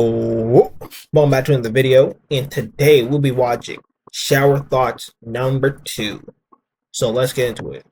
Welcome back to another video, and today we'll be watching Shower Thoughts number 2. So let's get into it.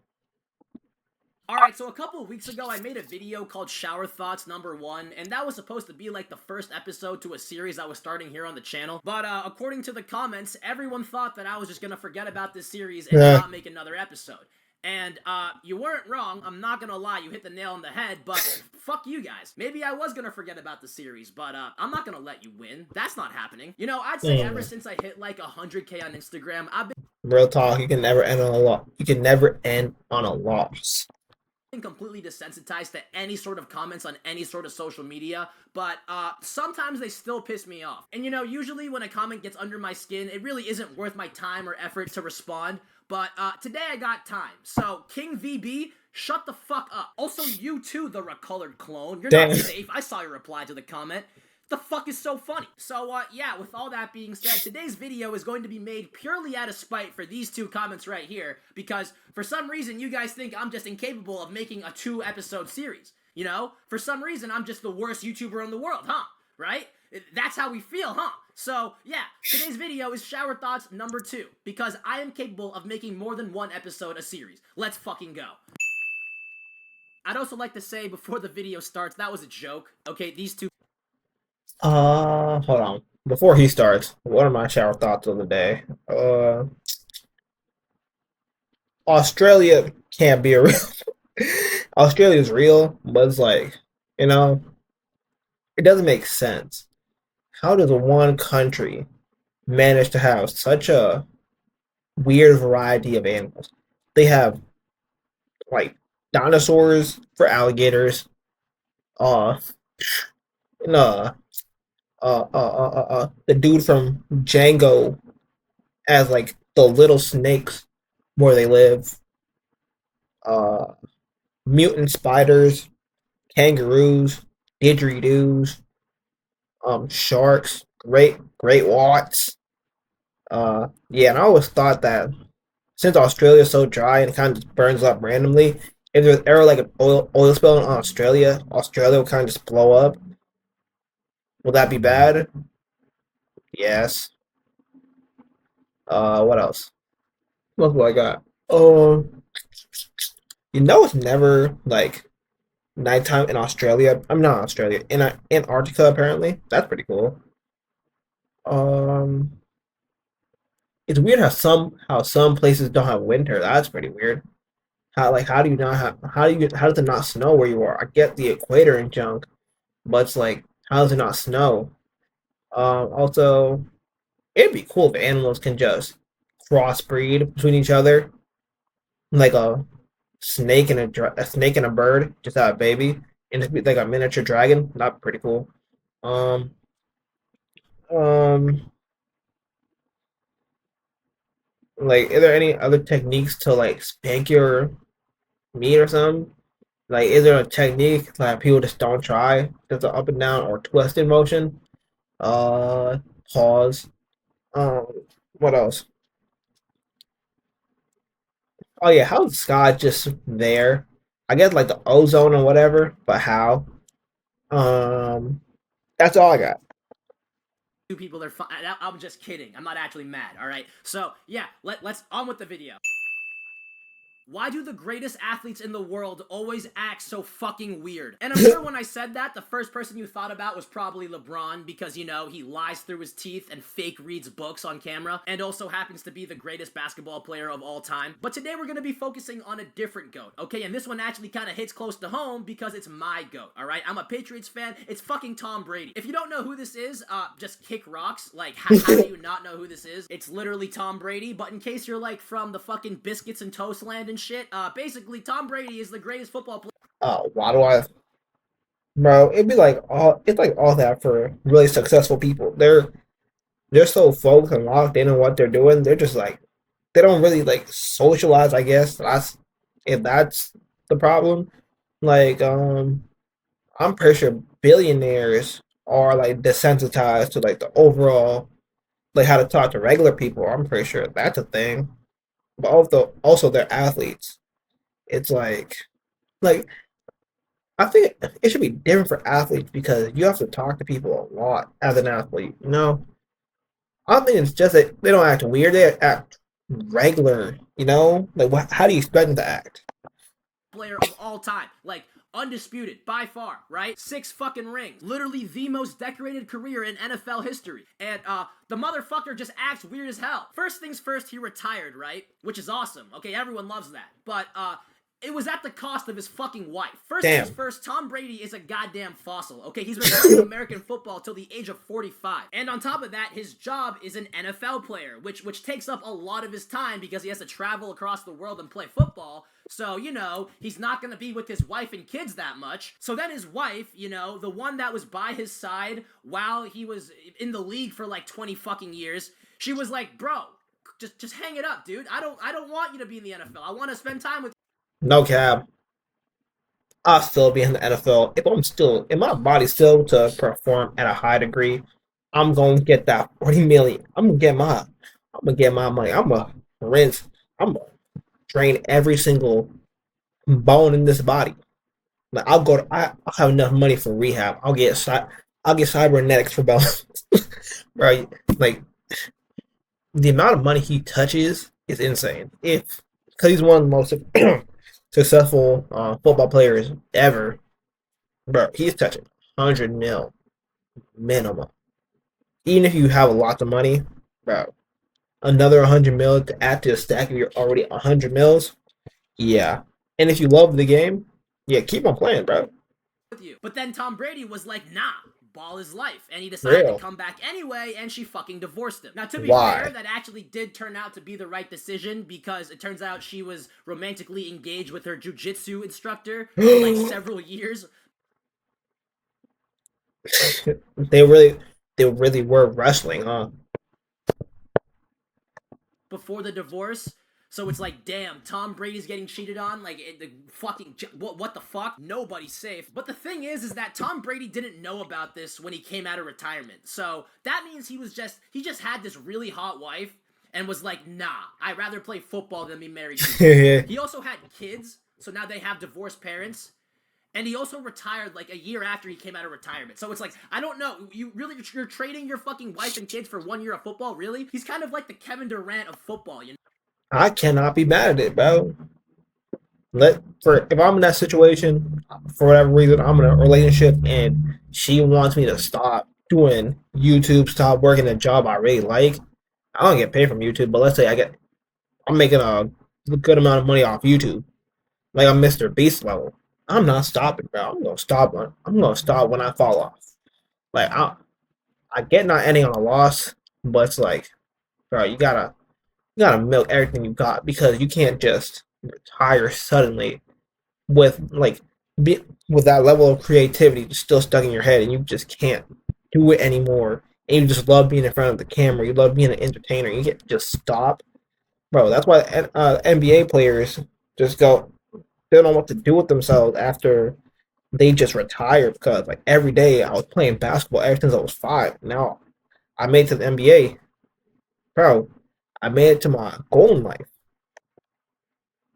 Alright, so a couple of weeks ago I made a video called Shower Thoughts number 1, and that was supposed to be like the first episode to a series I was starting here on the channel. But according to the comments, everyone thought that I was just gonna forget about this series and not make another episode. And, you weren't wrong, I'm not gonna lie, you hit the nail on the head, but fuck you guys. Maybe I was gonna forget about the series, but, I'm not gonna let you win. That's not happening. You know, I'd say ever since I hit like 100k on Instagram, I've Real talk, you can never end on a loss. You can never end on a loss. been completely desensitized to any sort of comments on any sort of social media, but sometimes they still piss me off. And you know, usually when a comment gets under my skin, it really isn't worth my time or effort to respond, but today I got time. So, King VB, shut the fuck up. Also, you too, the recolored clone. You're not safe. I saw your reply to the comment. The fuck is so funny? So, yeah, with all that being said, today's video is going to be made purely out of spite for these two comments right here, because for some reason you guys think I'm just incapable of making a 2-episode series. You know? For some reason I'm just the worst YouTuber in the world, huh? Right? That's how we feel, huh? So, yeah, today's video is Shower Thoughts number 2, because I am capable of making more than one episode a series. Let's fucking go. I'd also like to say before the video starts, that was a joke. Okay, these two... Hold on. Before he starts, what are my shower thoughts of the day? Australia can't be a real. Australia's real, but it's like, you know, it doesn't make sense. How does one country manage to have such a weird variety of animals? They have like dinosaurs for alligators, uh, and, the dude from Django as like the little snakes where they live, uh, mutant spiders, kangaroos, didgeridoos, sharks, great wats. Yeah, and I always thought that since Australia is so dry and kind of just burns up randomly, if there's ever like an oil spill in Australia, Australia will kind of just blow up. Will that be bad? Yes. What else? What do I got? Oh, you know it's never like nighttime in Australia. I'm not Australia in Antarctica apparently. That's pretty cool. Um, it's weird how some places don't have winter. That's pretty weird. How do you not have how does it not snow where you are? I get the equator and junk, but it's like how does it not snow? Also, it'd be cool if animals can just crossbreed between each other, like a snake and a bird, just have a baby, and just be like a miniature dragon. That'd be pretty cool. Um, um, like, are there any other techniques to like spank your meat or something? Like, is there a technique that people just don't try? Just an up and down or twisted motion? Uh, pause. Um, what else? Oh yeah, how's Scott just there? I guess like the ozone or whatever, but how? Um, that's all I got. Two people are fine. I'm just kidding. I'm not actually mad, alright? So, yeah, let's on with the video. Why do the greatest athletes in the world always act so fucking weird? And I'm sure when I said that, the first person you thought about was probably LeBron because, you know, he lies through his teeth and fake reads books on camera and also happens to be the greatest basketball player of all time. But today we're going to be focusing on a different GOAT, okay? And this one actually kind of hits close to home because it's my GOAT, alright? I'm a Patriots fan. It's fucking Tom Brady. If you don't know who this is, just kick rocks. Like, how do you not know who this is? It's literally Tom Brady, but in case you're like from the fucking biscuits and toast land and shit, basically Tom Brady is the greatest football player. Why do I, bro? It'd be like all that for really successful people. They're so focused and locked in on what they're doing. They're just like they don't really like socialize. I guess that's if that's the problem. Like, I'm pretty sure billionaires are like desensitized to like the overall like how to talk to regular people. I'm pretty sure that's a thing. But also they're athletes. It's like I think it should be different for athletes because you have to talk to people a lot as an athlete. You know, I don't think it's just that they don't act weird; they act regular. You know, like how do you expect them to act? Player of all time. Like, undisputed by far, right? 6 fucking rings. Literally the most decorated career in NFL history. And the motherfucker just acts weird as hell. First things first, he retired, right? Which is awesome. Okay, everyone loves that. But it was at the cost of his fucking wife. First things Damn. first, Tom Brady is a goddamn fossil. Okay, he's been playing American football till the age of 45. And on top of that, his job is an NFL player, which takes up a lot of his time because he has to travel across the world and play football. So, you know, he's not going to be with his wife and kids that much. So then his wife, you know, the one that was by his side while he was in the league for like 20 fucking years, she was like, "Bro, just hang it up, dude. I don't want you to be in the NFL. I want to spend time with." No cap. I'll still be in the NFL if my body's still to perform at a high degree. I'm gonna get that 40 million. I'm gonna get my money. I'm gonna rinse. I'm gonna drain every single bone in this body. Like I'll have enough money for rehab. I'll get cybernetics for bones. Right? Like the amount of money he touches is insane. If because he's one of the most successful football players ever, bro, he's touching 100 mil minimum. Even if you have a lot of money, bro, another 100 mil to add to the stack if you're already 100 mils. Yeah, and if you love the game, yeah, keep on playing, bro. You. But then Tom Brady was like, "Nah, ball is life," and he decided to Real. come back anyway, and she fucking divorced him. Now, to be fair, Why? that actually did turn out to be the right decision because it turns out she was romantically engaged with her jujitsu instructor for like several years they really, they really were wrestling, huh? before the divorce. So it's like, damn, Tom Brady's getting cheated on. Like, the fucking what the fuck? Nobody's safe. But the thing is that Tom Brady didn't know about this when he came out of retirement. So that means he just had this really hot wife and was like, nah, I'd rather play football than be married to you. He also had kids, so now they have divorced parents. And he also retired like a year after he came out of retirement. So it's like, I don't know. You're trading your fucking wife and kids for 1 year of football? Really? He's kind of like the Kevin Durant of football, you know? I cannot be mad at it, bro. If I'm in that situation for whatever reason, I'm in a relationship and she wants me to stop doing YouTube, stop working a job I really like. I don't get paid from YouTube, but let's say I'm making a good amount of money off YouTube, like I'm Mr. Beast level. I'm not stopping, bro. I'm gonna stop when I fall off. Like I get not ending on a loss, but it's like, bro, you gotta milk everything you got because you can't just retire suddenly with be, with that level of creativity just still stuck in your head and you just can't do it anymore. And you just love being in front of the camera. You love being an entertainer. You can't just stop, bro. That's why NBA players just go. They don't know what to do with themselves after they just retire because like every day I was playing basketball ever since I was 5. Now I made it to the NBA, bro. I made it to my goal in life.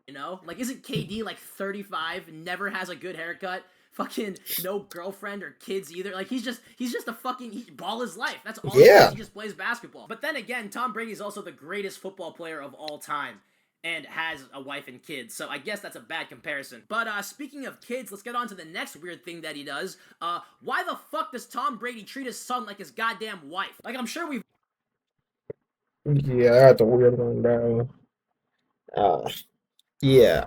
You know? Like, isn't KD like 35, never has a good haircut, fucking no girlfriend or kids either? Like, he's just a fucking ball his life. That's all he does. Yeah, He just plays basketball. But then again, Tom Brady is also the greatest football player of all time and has a wife and kids. So I guess that's a bad comparison. But speaking of kids, let's get on to the next weird thing that he does. Why the fuck does Tom Brady treat his son like his goddamn wife? Like, I'm sure we've yeah, that's a weird one, bro. Uh, yeah,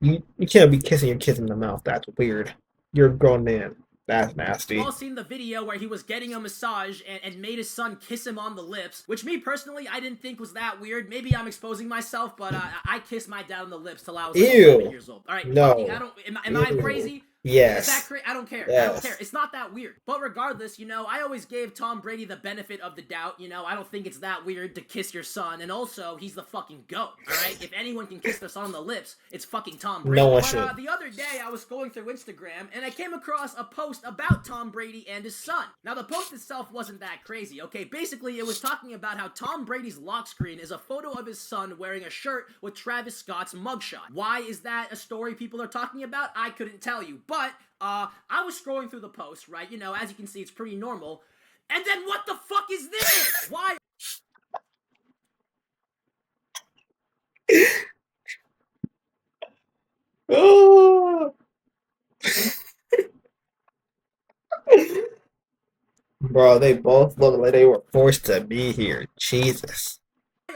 you can't be kissing your kids in the mouth. That's weird. You're a grown man. That's all nasty. seen the video where he was getting a massage and made his son kiss him on the lips, which me personally, I didn't think was that weird. Maybe I'm exposing myself, but I kissed my dad on the lips till I was like 11 Ew. years old. All right, fucking, I No. don't, am I Ew. crazy? Is that Yes. crazy? I don't care. I don't care. Yes. It's not that weird. But regardless, you know, I always gave Tom Brady the benefit of the doubt. You know, I don't think it's that weird to kiss your son. And also, he's the fucking GOAT, alright? If anyone can kiss their son on the lips, it's fucking Tom No Brady. one But should. the other day, I was scrolling through Instagram, and I came across a post about Tom Brady and his son. Now, the post itself wasn't that crazy, okay? Basically, it was talking about how Tom Brady's lock screen is a photo of his son wearing a shirt with Travis Scott's mugshot. Why is that a story people are talking about? I couldn't tell you. But I was scrolling through the post, right? You know, as you can see, it's pretty normal. And then what the fuck is this? Why? Oh. Bro, they both look like they were forced to be here. Jesus.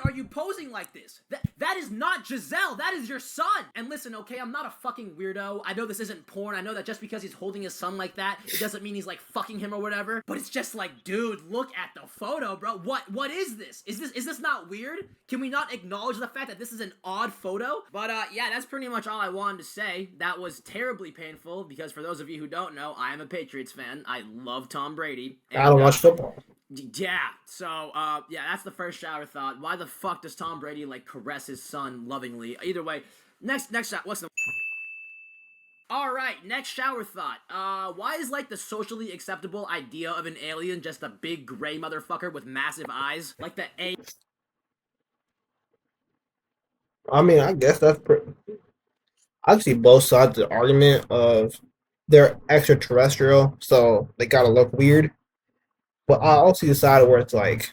Are you posing like this? That is not Giselle. That is your son. And listen, okay, I'm not a fucking weirdo. I know this isn't porn. I know that just because he's holding his son like that, it doesn't mean he's like fucking him or whatever. But it's just like, dude, look at the photo, bro. What is this? Is this not weird? Can we not acknowledge the fact that this is an odd photo? But yeah, that's pretty much all I wanted to say. That was terribly painful because for those of you who don't know, I am a Patriots fan. I love Tom Brady. And, I don't watch football. Yeah, so, yeah, that's the first shower thought. Why the fuck does Tom Brady, like, caress his son lovingly? Either way, next shot, what's the... Alright, next shower thought. Why is, like, the socially acceptable idea of an alien just a big gray motherfucker with massive eyes? Like the A... I mean, I guess that's pretty. I see both sides of the argument of they're extraterrestrial, so they gotta look weird. But I also see the side where it's like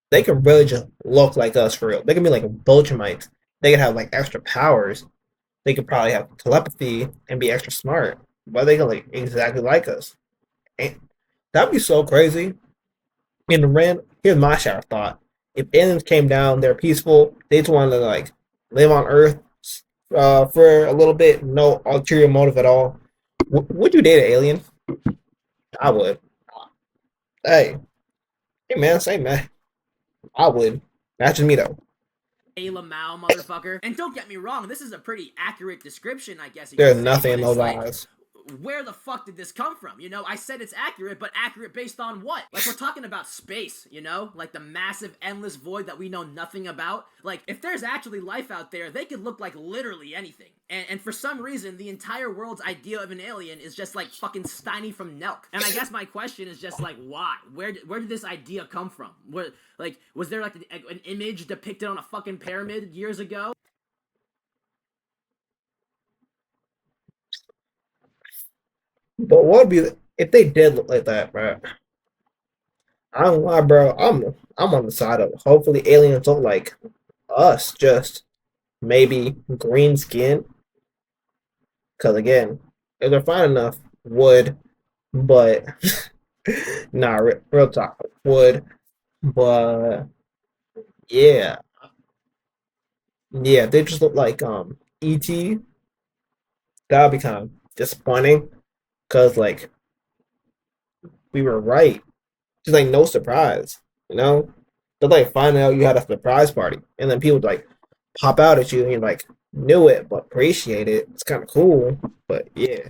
they can really just look like us for real. They can be like Bolshemites. They can have like extra powers. They could probably have telepathy and be extra smart, but they can like exactly like us. And that'd be so crazy. In the rand, here's my shower thought: if aliens came down, they're peaceful. They just wanted to like live on Earth for a little bit, no ulterior motive at all. Would you date an alien? I would. Hey, hey man, say man. I would. That's just me though. Lamau motherfucker. And don't get me wrong, this is a pretty accurate description, I guess you There's could say, nothing but in it's those like, eyes. where the fuck did this come from? You know, I said it's accurate, but accurate based on what? Like, we're talking about space, you know? Like, the massive, endless void that we know nothing about. Like, if there's actually life out there, they could look like literally anything. And for some reason, the entire world's idea of an alien is just, like, fucking Steiny from Nelk. And I guess my question is just, like, why? Where did this idea come from? Like, was there, like, an image depicted on a fucking pyramid years ago? But what would be if they did look like that, bro? I don't lie, bro. I'm on the side of hopefully aliens look like us, just maybe green skin. Cause again, if they're fine enough, would. But nah, real talk, would. But yeah, yeah, they just look like ET. That'd be kind of disappointing. Cause like we were right. Just like no surprise, you know? But like finding out you had a surprise party, and then people would, like pop out at you, and you like knew it but appreciate it. It's kind of cool, but yeah.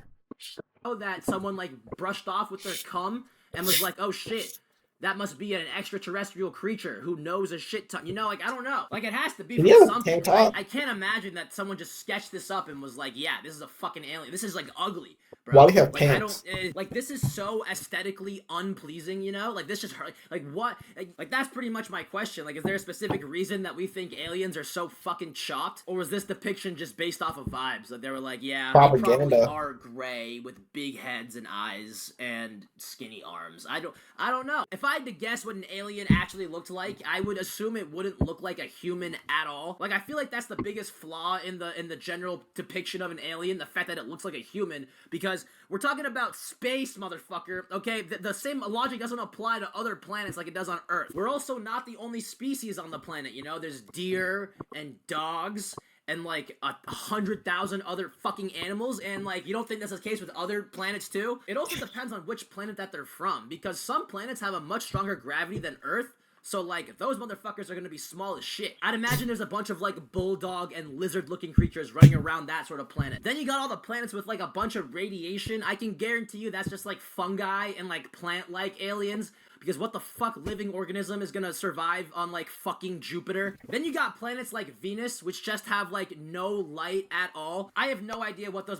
That someone like brushed off with their cum and was like, oh shit, that must be an extraterrestrial creature who knows a shit ton. You know, like, I don't know. Like, it has to be from Yeah, something, tank right? top. I can't imagine that someone just sketched this up and was like, yeah, this is a fucking alien. This is, like, ugly, Why bro. do you have Like, I don't, pants? like, this is so aesthetically unpleasing, you know? Like, this just hurt. Like, what? Like, that's pretty much my question. Like, is there a specific reason that we think aliens are so fucking chopped? Or was this depiction just based off of vibes? That they were like, yeah, they probably Propaganda. are gray with big heads and eyes and skinny arms. I don't know. If I had to guess what an alien actually looked like, I would assume it wouldn't look like a human at all. Like, I feel like that's the biggest flaw in the general depiction of an alien, the fact that it looks like a human, because we're talking about space, motherfucker, okay? The same logic doesn't apply to other planets like it does on Earth. We're also not the only species on the planet, you know? There's deer and dogs and like 100,000 other fucking animals, and like you don't think that's the case with other planets too? It also depends on which planet that they're from, because some planets have a much stronger gravity than Earth. So, like, those motherfuckers are gonna be small as shit. I'd imagine there's a bunch of, like, bulldog and lizard-looking creatures running around that sort of planet. Then you got all the planets with, like, a bunch of radiation. I can guarantee you that's just, like, fungi and, like, plant-like aliens. Because what the fuck living organism is gonna survive on, like, fucking Jupiter? Then you got planets like Venus, which just have, like, no light at all. I have no idea what those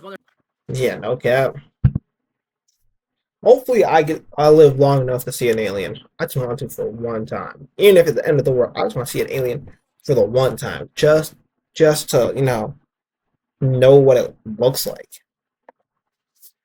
Yeah, no cap. Hopefully, I live long enough to see an alien. I just want to for one time, even if it's the end of the world. I just want to see an alien for the one time, just to know what it looks like.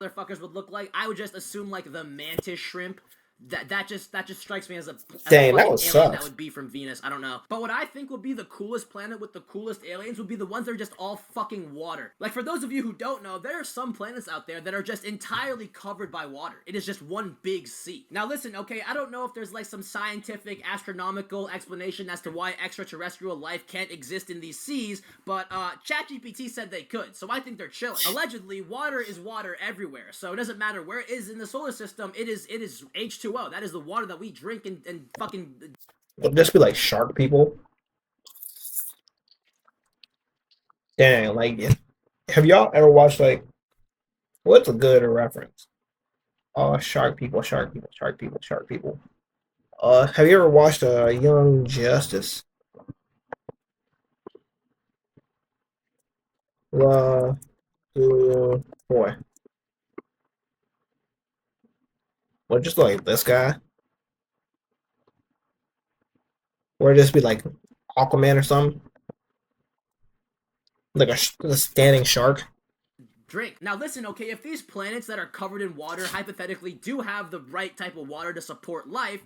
motherfuckers would look like, I would just assume like the mantis shrimp. That just strikes me as a Dang, that fucking would alien that suck. would be from Venus. I don't know. But what I think would be the coolest planet with the coolest aliens would be the ones that are just all fucking water. Like, for those of you who don't know, there are some planets out there that are just entirely covered by water. It is just one big sea. Now listen, okay, I don't know if there's like some scientific astronomical explanation as to why extraterrestrial life can't exist in these seas, but ChatGPT said they could, so I think they're chilling. Allegedly, water is water everywhere, so it doesn't matter where it is in the solar system. It is H2O. That is the water that we drink and fucking. It'll just be like shark people. Dang, like, have y'all ever watched like what's a good reference? Shark people, shark people, shark people, shark people. Have you ever watched Young Justice? Uh, boy, well, just like this guy, or it just be like Aquaman or something, like a standing shark. Drink. Now listen, okay, if these planets that are covered in water hypothetically do have the right type of water to support life,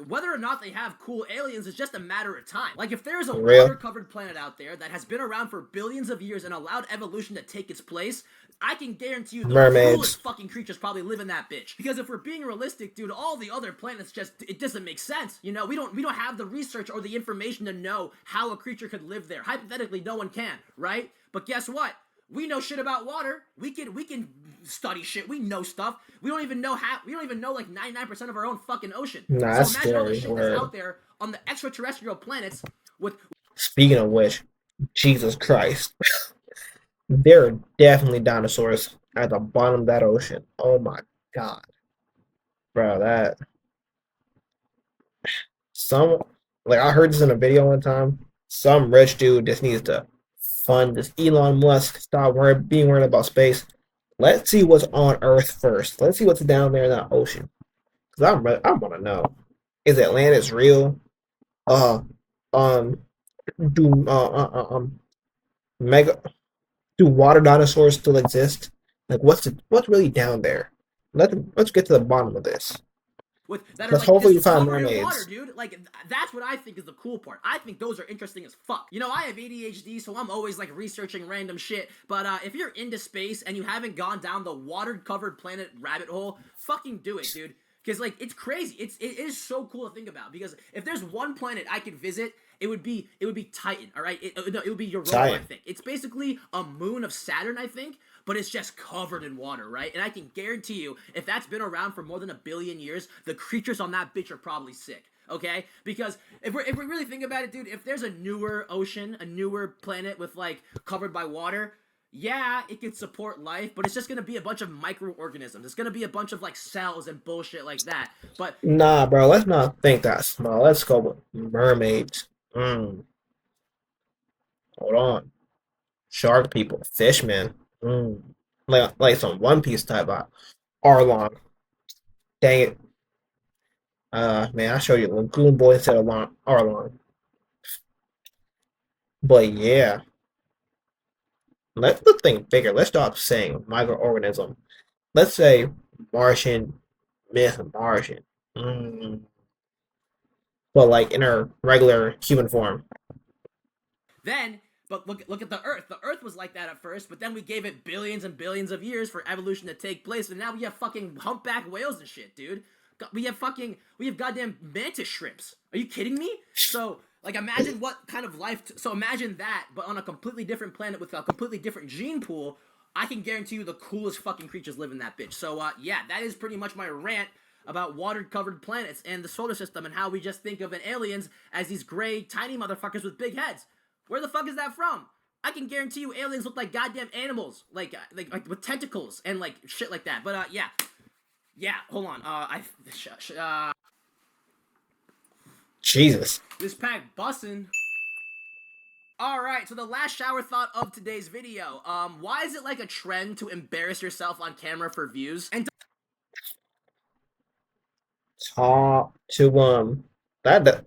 whether or not they have cool aliens is just a matter of time. Like, if there's a Real water-covered planet out there that has been around for billions of years and allowed evolution to take its place, I can guarantee you the mermaids. coolest fucking creatures probably live in that bitch. Because if we're being realistic, dude, all the other planets just, it doesn't make sense. You know, we don't have the research or the information to know how a creature could live there. Hypothetically, no one can, right? But guess what? We know shit about water. We can study shit. We know stuff. We don't even know like 99% of our own fucking ocean. Nah, So that's imagine all the scary. shit that's Word. out there on the extraterrestrial planets with. Speaking of which, Jesus Christ, there are definitely dinosaurs at the bottom of that ocean. Oh my God, bro, that some like I heard this in a video one time. Some rich dude just needs to fund this Elon Musk. Stop being worried about space. Let's see what's on Earth first. Let's see what's down there in that ocean. Cause I want to know: is Atlantis real? Uh, um, do mega do water dinosaurs still exist? Like, what's really down there? Let's get to the bottom of this. That are Let's like hopefully just we find covered in water, mermaids. dude. Like, that's what I think is the cool part. I think those are interesting as fuck. You know, I have ADHD, so I'm always like researching random shit. But if you're into space and you haven't gone down the water-covered planet rabbit hole, fucking do it, dude. Because like, it's crazy. It is so cool to think about. Because if there's one planet I could visit, it would be Titan. All right, no, it would be Europa. I Titan. think it's basically a moon of Saturn. I think, but it's just covered in water, right? And I can guarantee you, if that's been around for more than 1 billion years, the creatures on that bitch are probably sick. Okay, because if we really think about it, dude, if there's a newer ocean, a newer planet with like covered by water, yeah, it could support life, but it's just gonna be a bunch of microorganisms. It's gonna be a bunch of like cells and bullshit like that. But Nah, bro. Let's not think that small. Let's go with mermaids. Hold on. Shark people, fishmen. Mm. Like some One Piece type of Arlong. Dang it. Man, I showed you Lagoon Boy instead of Arlong. But yeah, let's think bigger. Let's stop saying microorganism. Let's say Martian, myth Martian. Mm. But like in our regular human form. then, but look at the Earth. The Earth was like that at first, but then we gave it billions and billions of years for evolution to take place, and now we have fucking humpback whales and shit, dude. We have goddamn mantis shrimps. Are you kidding me? So like, imagine what kind of life. So imagine that, but on a completely different planet with a completely different gene pool. I can guarantee you the coolest fucking creatures live in that bitch. So yeah, that is pretty much my rant about water-covered planets and the solar system and how we just think of aliens as these gray, tiny motherfuckers with big heads. Where the fuck is that from? I can guarantee you aliens look like goddamn animals, like with tentacles and like shit like that. But yeah. Hold on. Jesus. This pack bussin'. Alright, so the last shower thought of today's video. Why is it like a trend to embarrass yourself on camera for views? And Talk to that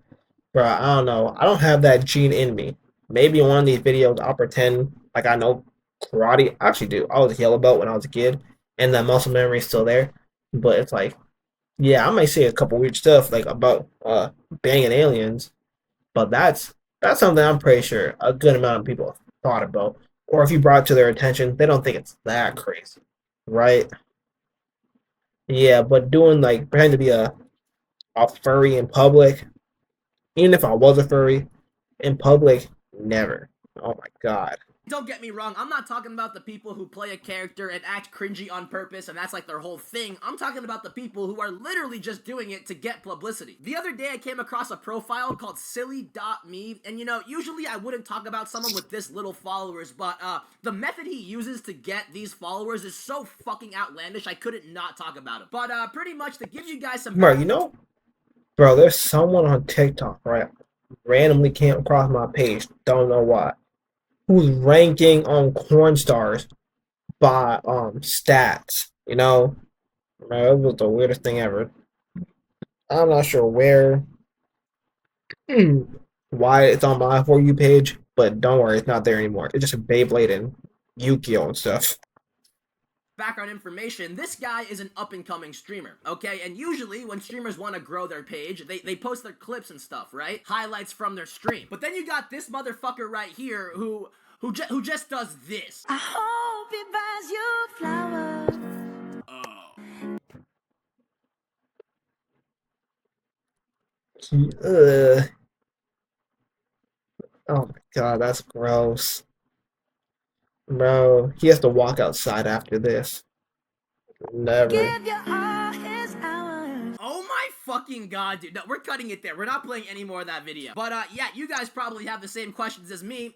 bro, I don't know. I don't have that gene in me. Maybe in one of these videos I'll pretend like I know karate. I actually do. I was a yellow belt when I was a kid. and the muscle memory is still there. But it's like, yeah, I might say a couple weird stuff like about banging aliens, but that's something I'm pretty sure a good amount of people have thought about. Or if you brought it to their attention, they don't think it's that crazy, right? Yeah, but doing like pretending to be a furry in public, even if I was a furry in public, never. Oh my god. Don't get me wrong, I'm not talking about the people who play a character and act cringy on purpose and that's like their whole thing. I'm talking about the people who are literally just doing it to get publicity. The other day I came across a profile called silly.me, and you know, usually I wouldn't talk about someone with this little followers, but the method he uses to get these followers is so fucking outlandish I couldn't not talk about it. But pretty much to give you guys some... Bro, you know, bro, there's someone on TikTok, right? Randomly came across my page, don't know why, who's ranking on corn stars by stats. You know, man, it was the weirdest thing ever. I'm not sure where, why it's on my for you page, but don't worry, it's not there anymore. It's just a Beyblade and Yu-Gi-Oh and stuff. background information, this guy is an up-and-coming streamer, okay? And usually, when streamers want to grow their page, they post their clips and stuff, right? Highlights from their stream. But then you got this motherfucker right here who just does this. I hope he buys you flowers. Uh, oh my god, that's gross. Bro, he has to walk outside after this. Never. Give you all his hours. Oh my fucking god, dude. No, we're cutting it there. We're not playing any more of that video. But, yeah, you guys probably have the same questions as me.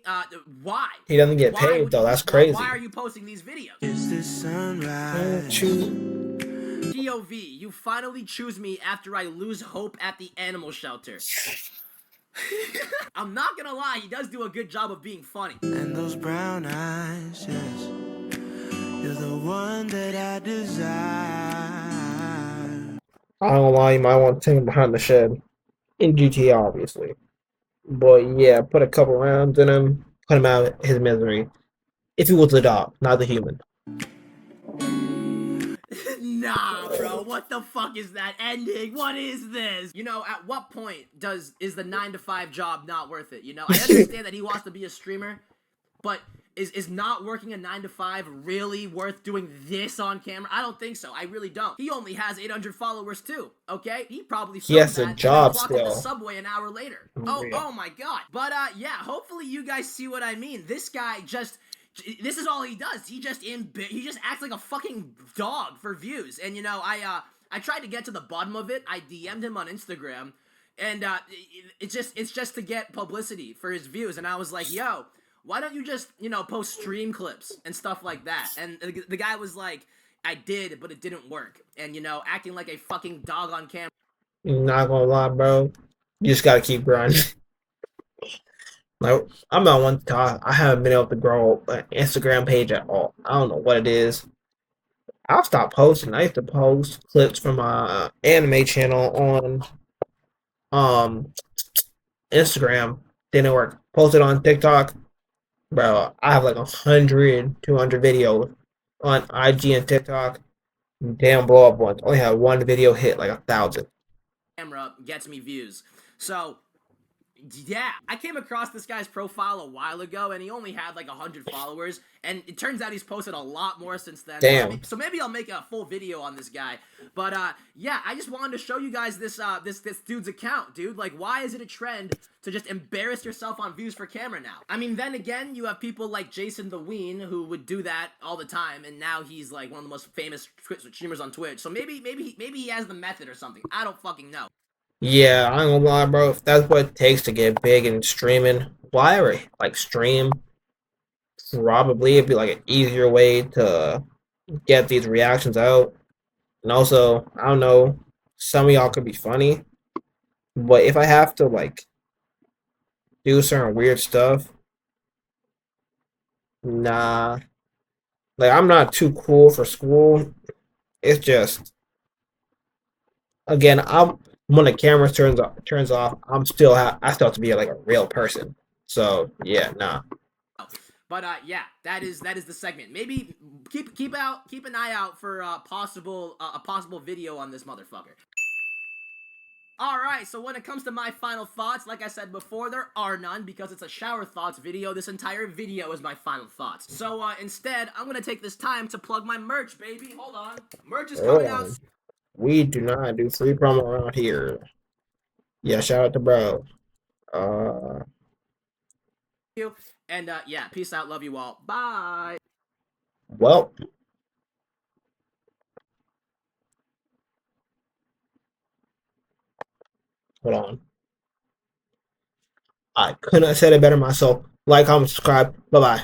Why? He doesn't get Why paid would though. you- That's crazy. Why are you posting these videos? Is the sunrise? Choo. POV, you finally choose me after I lose hope at the animal shelter. I'm not gonna lie, he does do a good job of being funny. And those brown eyes, yes. You're the one that I desire. I don't know why you might want to take him behind the shed. In GTA, obviously. But yeah, put a couple rounds in him, put him out of his misery. If he was the dog, not the human. Nah, bro, what the fuck is that ending? What is this? You know, at what point is the 9-to-5 job not worth it? You know, I understand that he wants to be a streamer, but is not working a 9-to-5 really worth doing this on camera? I don't think so. I really don't. He only has 800 followers too. Okay, he probably He has filmed a that job and then clocked at the still. subway an hour later. Oh, yeah. Oh my god. But yeah, hopefully you guys see what I mean. This guy just. This is all he does. He just acts like a fucking dog for views. And you know, I tried to get to the bottom of it. I DM'd him on Instagram, and it's just to get publicity for his views. And I was like, yo, why don't you just, you know, post stream clips and stuff like that? And the guy was like, I did, but it didn't work. And you know, acting like a fucking dog on camera. Not gonna lie, bro. You just gotta keep grinding. Like, I'm not one to talk. I haven't been able to grow an Instagram page at all. I don't know what it is. I've stopped posting. I used to post clips from my anime channel on um Instagram. Didn't work. Posted on TikTok. Bro, I have like 100, 200 videos on IG and TikTok. Damn blow up ones. Only had one video hit like 1,000. Camera gets me views. So yeah, I came across this guy's profile a while ago, and he only had like 100 followers, and it turns out he's posted a lot more since then. Damn. So maybe I'll make a full video on this guy. But yeah, I just wanted to show you guys this this dude's account, dude. Like, why is it a trend to just embarrass yourself on views for camera now? I mean, then again, you have people like Jason the Ween who would do that all the time, and now he's like one of the most famous streamers on Twitch. So maybe he has the method or something. I don't fucking know. Yeah, I ain't gonna lie, bro. If that's what it takes to get big in streaming, why ever like stream? Probably it'd be like an easier way to get these reactions out. And also, I don't know, some of y'all could be funny, but if I have to like do certain weird stuff, nah. Like I'm not too cool for school. It's just again, I'm when the camera turns off, I still have to be like a real person. So yeah, nah. But yeah, that is the segment. Maybe keep an eye out for a possible video on this motherfucker. Alright, so when it comes to my final thoughts, like I said before, there are none because it's a shower thoughts video. This entire video is my final thoughts. So instead, I'm gonna take this time to plug my merch, baby. Hold on. Merch is coming out. We do not do free promo around here. Yeah, shout out to bro. And yeah, peace out. Love you all. Bye. Well, hold on. I couldn't have said it better myself. Like, comment, subscribe. Bye bye.